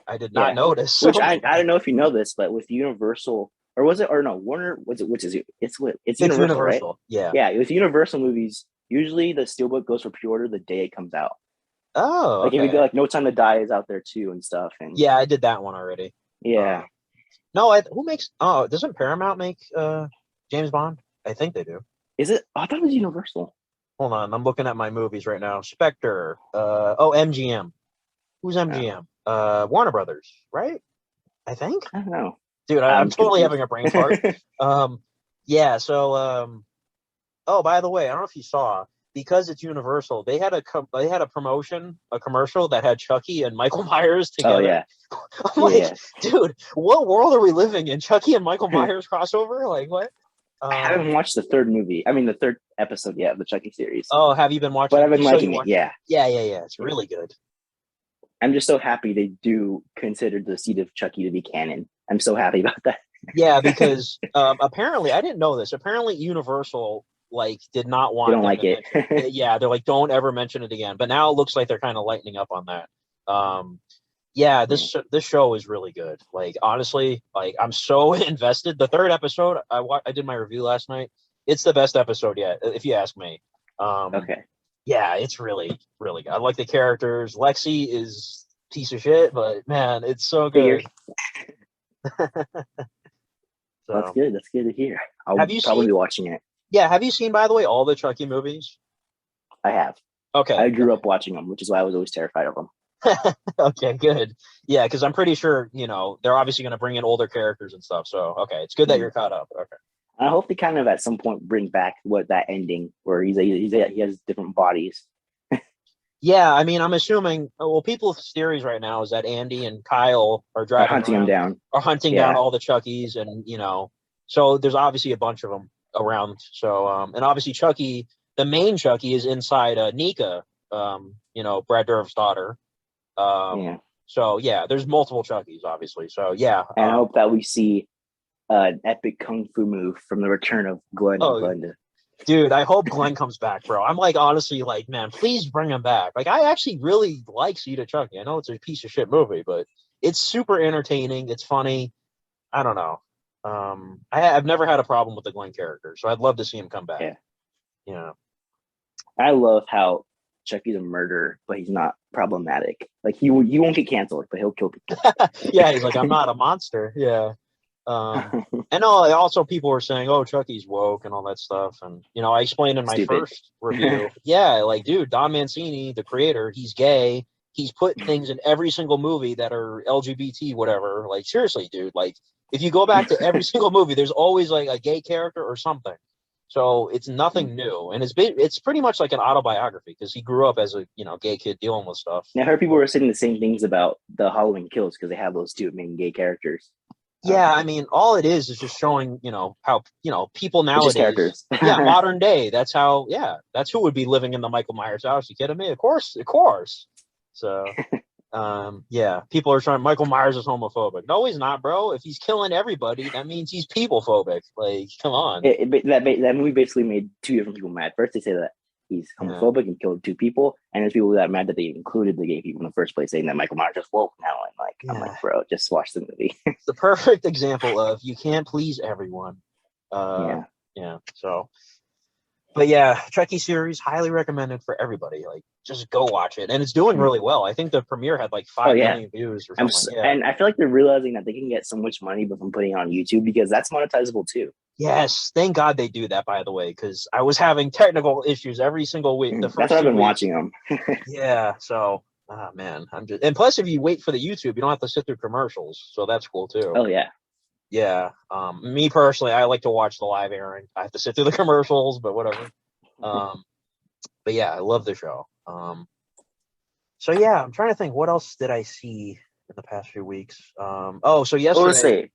I did not notice. Which I don't know if you know this, but with Universal, or was it, or no, Warner? Which is it? It's Universal, right? Yeah. Yeah, with Universal movies, usually the steelbook goes for pre-order the day it comes out. Oh, like if you go No Time to Die is out there too and stuff. And yeah, I did that one already. Yeah. No, who makes? Oh, doesn't Paramount make James Bond? I think they do. Is it? I thought it was Universal. Hold on, I'm looking at my movies right now. Spectre. MGM. Who's MGM? Warner Brothers, right? I think. I don't know, dude. I'm totally having a brain fart. Yeah. So, oh, by the way, I don't know if you saw. Because it's Universal, they had a commercial that had Chucky and Michael Myers together. Oh yeah, I'm like, dude, what world are we living in? Chucky and Michael Myers crossover? Like what? I haven't watched the third episode yet of the Chucky series. Oh, have you been watching? But I've been liking it. Yeah. It's really good. I'm just so happy they do consider the seed of Chucky to be canon. I'm so happy about that. Yeah, because apparently I didn't know this. Apparently Universal did not want. They don't like it. Yeah, they're like, don't ever mention it again. But now it looks like they're kind of lightening up on that. Yeah, this show is really good. Like honestly, I'm so invested. The third episode, I did my review last night. It's the best episode yet, if you ask me. Okay. Yeah, it's really, really good. I like the characters. Lexi is a piece of shit, but man, it's so Figured. good. That's So, good. That's good to hear. I'll have you probably seen? be watching it. Yeah, have you seen, by the way, all the Chucky movies? I have. Okay, I grew up watching them, which is why I was always terrified of them. okay, good. Yeah, because I'm pretty sure they're obviously going to bring in older characters and stuff. So, okay, it's good that you're caught up. Okay. I hope they kind of at some point bring back that ending where he has different bodies. Yeah, I mean, I'm assuming. Well, people's theories right now is that Andy and Kyle are driving Hunting him around, down. are hunting down Yeah. all the Chuckies, and so there's obviously a bunch of them around. So, and obviously Chucky, the main Chucky, is inside Nika, Brad Dourif's daughter. Yeah. So yeah, there's multiple Chuckies, obviously. So yeah, And I hope that we see an epic kung fu move from the return of Glenn and Glenda. Dude, I hope Glenn comes back, bro. I'm like, honestly, like, man, please bring him back. Like, I actually really like Seed of Chucky. I know it's a piece of shit movie, but it's super entertaining. It's funny. I don't know. I've never had a problem with the Glenn character, so I'd love to see him come back. Yeah. Yeah. I love how Chucky's a murderer, but he's not problematic. Like he won't get canceled, but he'll kill people. Yeah, he's like, I'm not a monster. Yeah. And also people were saying, oh, Chucky's woke and all that stuff. And, I explained in my first review. Yeah, like, dude, Don Mancini, the creator, he's gay. He's put things in every single movie that are LGBT, whatever. Like, seriously, dude, like, if you go back to every single movie, there's always like a gay character or something. So it's nothing new. And it's pretty much like an autobiography because he grew up as a, gay kid dealing with stuff. I heard people were saying the same things about the Halloween Kills because they have those two main gay characters. Yeah, I mean, all it is just showing, how, people nowadays, characters. Yeah, modern day, that's who would be living in the Michael Myers house. You kidding me? Of course. So, yeah, people are trying, Michael Myers is homophobic. No, he's not, bro. If he's killing everybody, that means he's people phobic. Like, come on. That movie basically made two different people mad. First, they say that he's homophobic and killed two people, and there's people that are mad that they included the gay people in the first place, saying that Michael Myers is woke now. And I'm like, bro, just watch the movie. It's the perfect example of you can't please everyone. Yeah. So, but yeah, Chucky series highly recommended for everybody. Like, just go watch it, and it's doing really well. I think the premiere had like 5 million views or something. And I feel like they're realizing that they can get so much money from putting it on YouTube because that's monetizable too. Yes, thank God they do that, by the way, because I was having technical issues every single week. That's why I've been watching them. Yeah, so man, and plus if you wait for the YouTube, you don't have to sit through commercials, so that's cool too. Oh yeah. Yeah. Me personally, I like to watch the live airing. I have to sit through the commercials, but whatever. But yeah, I love the show. So yeah, I'm trying to think what else did I see in the past few weeks. So yesterday.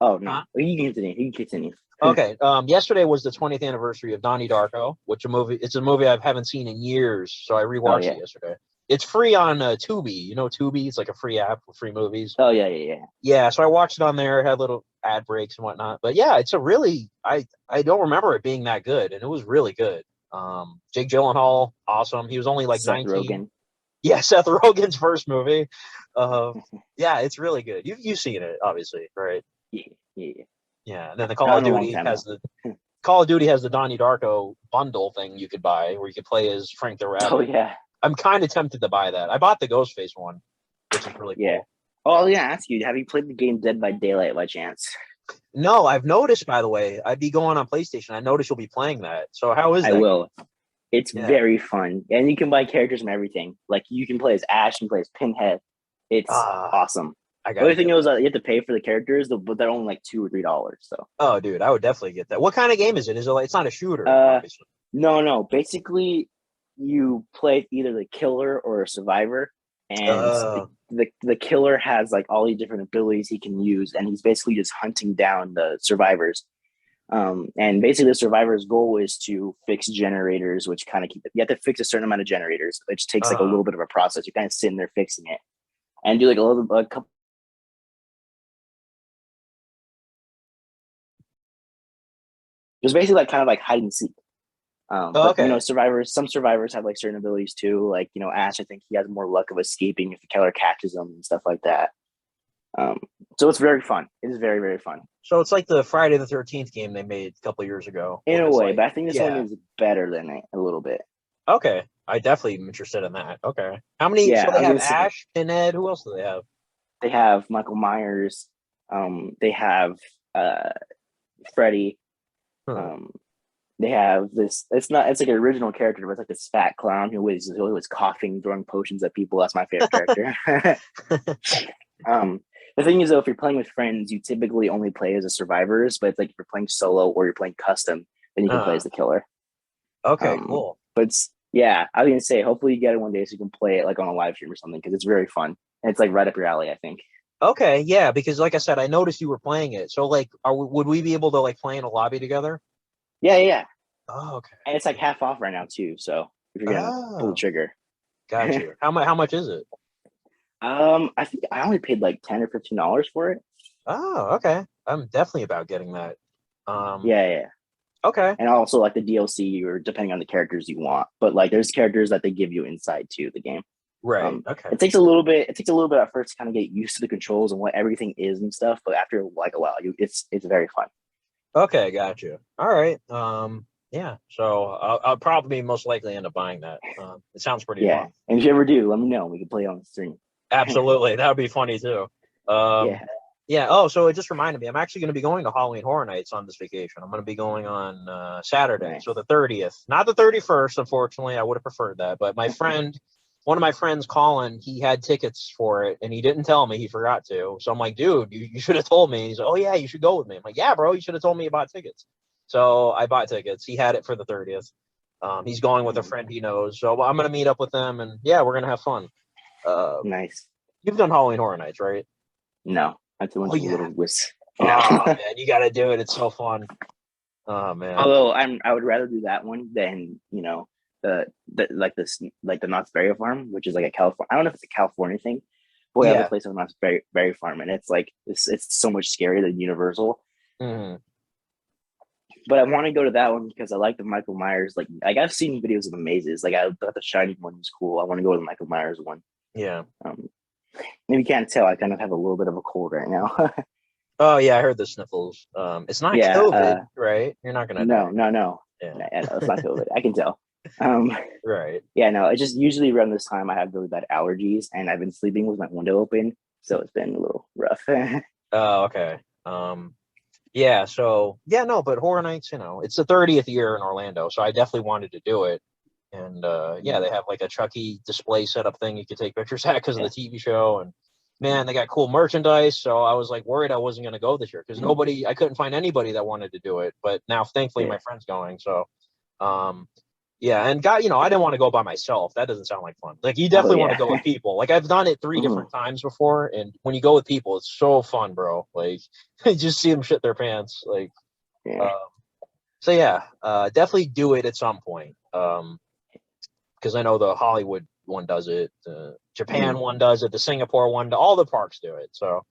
Oh no, you can continue. Okay. Yesterday was the 20th anniversary of Donnie Darko, it's a movie I haven't seen in years, so I rewatched it yesterday. It's free on Tubi. You know Tubi? It's like a free app for free movies. Oh yeah. Yeah, so I watched it on there. Had little ad breaks and whatnot. But yeah, it's a really I don't remember it being that good, and it was really good. Jake Gyllenhaal, awesome. He was only like Seth 19. Rogen. Yeah, Seth Rogen's first movie. Yeah, it's really good. You've seen it, obviously, right? Yeah. And then the Call of Duty has the Donnie Darko bundle thing you could buy where you could play as Frank the Rabbit. Oh yeah. I'm kind of tempted to buy that. I bought the Ghostface one, which is really cool. Oh, I was gonna ask you, have you played the game Dead by Daylight by chance? No, I've noticed, by the way, I'd be going on PlayStation. I noticed you'll be playing that. So how is that? I will. It's very fun. And you can buy characters from everything. Like you can play as Ash, you can play as Pinhead. It's awesome. The only thing is you have to pay for the characters, but they're only like $2 or $3. So. Oh, dude, I would definitely get that. What kind of game is it? Is it like, it's not a shooter? Obviously. No. Basically, you play either the killer or a survivor, and the killer has like all these different abilities he can use, and he's basically just hunting down the survivors. And basically, the survivor's goal is to fix generators, which kind of you have to fix a certain amount of generators, which takes like a little bit of a process. You're kind of sitting there fixing it, and do like a couple. It's basically like kind of like hide and seek. But some survivors have like certain abilities too. Like, Ash, I think he has more luck of escaping if the killer catches him and stuff like that. So it's very fun. It is very, very fun. So it's like the Friday the 13th game they made a couple years ago. In where a it's way, like, but I think this one yeah, is better than it a little bit. okay. I definitely am interested in that. Okay. How many? Yeah, So I they was have gonna say Ash, Pinhead. Who else do they have? they have Michael Myers, they have Freddy, Huh. um, they have this. It's like an original character, but it's like this fat clown who always coughing, throwing potions at people. That's my favorite character. um, the thing is, though, if you're playing with friends, you typically only play as a survivors. But it's like if you're playing solo or you're playing custom, then you can play as the killer. Okay, cool. But yeah, I was gonna say, hopefully you get it one day so you can play it like on a live stream or something because it's very fun and it's like right up your alley. I think. Okay, yeah, because like I said, I noticed you were playing it. So like, would we be able to like play in a lobby together? Yeah. Oh, okay. And it's like half off right now too. So if you're gonna pull the trigger, got you. How much is it? I think I only paid like $10 or $15 for it. Oh, okay. I'm definitely about getting that. Yeah. Okay. And also like the DLC or depending on the characters you want. But like there's characters that they give you inside to the game. Right. Okay. It takes a little bit at first to kind of get used to the controls and what everything is and stuff, but after like a while, it's very fun. Okay, got you. All right. Yeah. So I'll probably most likely end up buying that. It sounds pretty Yeah. fun. And if you ever do, let me know. We can play on the stream. Absolutely. That would be funny too. Yeah. Yeah. Oh, so it just reminded me. I'm actually going to be going to Halloween Horror Nights on this vacation. I'm going to be going on Saturday, Nice. so the 30th, not the 31st. Unfortunately, I would have preferred that. But my friend, one of my friends, Colin, he had tickets for it, and he didn't tell me. He forgot to. So I'm like, dude, you should have told me. He's like, oh yeah, you should go with me. I'm like, yeah, bro, you should have told me about tickets. So I bought tickets. He had it for the 30th. He's going with a friend he knows, so I'm going to meet up with them, and yeah, we're going to have fun. Nice. You've done Halloween Horror Nights, right? No, that's a little whiz. Oh man, you got to do it. It's so fun. Oh man. Although I would rather do that one than the the Knott's Berry Farm, which is like a California. I don't know if it's a California thing, but we have a place on Knott's Berry Farm, and it's like it's so much scarier than Universal. Mm-hmm. But I want to go to that one because I like the Michael Myers. Like I've seen videos of the mazes. Like I thought the Shining one was cool. I want to go to the Michael Myers one. Yeah. Maybe you can't tell. I kind of have a little bit of a cold right now. Oh yeah, I heard the sniffles. It's not COVID, right? You're not gonna die. No. Yeah. No, it's not COVID. I can tell. Right. Yeah, no. It's just usually around this time I have really bad allergies, and I've been sleeping with my window open, so it's been a little rough. Oh, okay. Yeah. So yeah, no, but Horror Nights, it's the 30th year in Orlando, so I definitely wanted to do it. And yeah, they have like a Chucky display setup thing you could take pictures at because of the TV show, and man, they got cool merchandise. So I was like worried I wasn't going to go this year because I couldn't find anybody that wanted to do it. But now, thankfully, my friend's going. So, yeah, and I didn't want to go by myself. That doesn't sound like fun. Like you definitely want to go with people. Like I've done it 3 different times before, and when you go with people, it's so fun, bro. Like you just see them shit their pants. Like, so yeah, definitely do it at some point. Because I know the Hollywood one does it, the Japan one does it, the Singapore one, all the parks do it. So,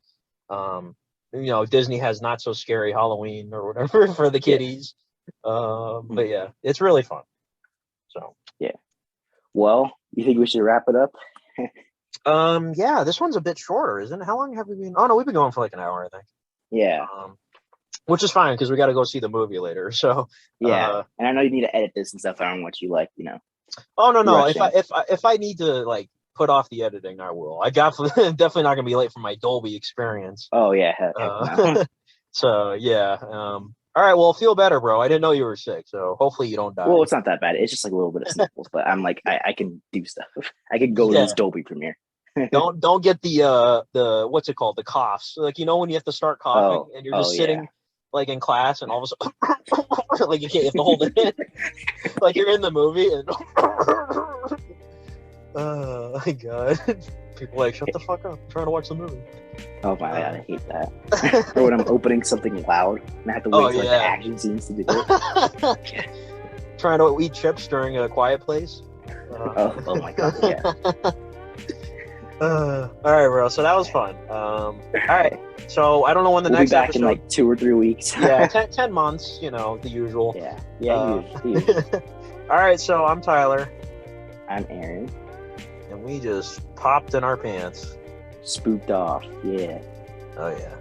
Disney has not so scary Halloween or whatever for the kiddies. But yeah, it's really fun. So yeah. Well, you think we should wrap it up? Yeah, this one's a bit shorter, isn't it? How long have we been? Oh no, we've been going for like an hour, I think. Yeah. Which is fine because we got to go see the movie later. So yeah, and I know you need to edit this and stuff. I don't want you Oh no! rushing. If I need to like put off the editing, I will. I definitely not gonna be late for my Dolby experience. Oh yeah. Heck no. So yeah. All right. Well, feel better, bro. I didn't know you were sick, so hopefully you don't die. Well, it's not that bad. It's just like a little bit of sniffles, but I'm like I can do stuff. I can go to this Dolby premiere. Don't get the what's it called, the coughs, like when you have to start coughing and you're just sitting like in class and all of a sudden like you have to hold it in like you're in the movie and oh my god, people like shut the fuck up, I'm trying to watch the movie. Oh my god, I hate that. Or when I'm opening something loud and I have to wait for the action scenes to do it. Trying to eat chips during a quiet place. Oh my god, yeah. All right, bro. So that was fun. All right. So I don't know when the next be back episode. In like 2 or 3 weeks. Yeah, 10 months. The usual. Yeah. All right. So I'm Tyler. I'm Aaron. And we just popped in our pants. Spooked off. Yeah. Oh yeah.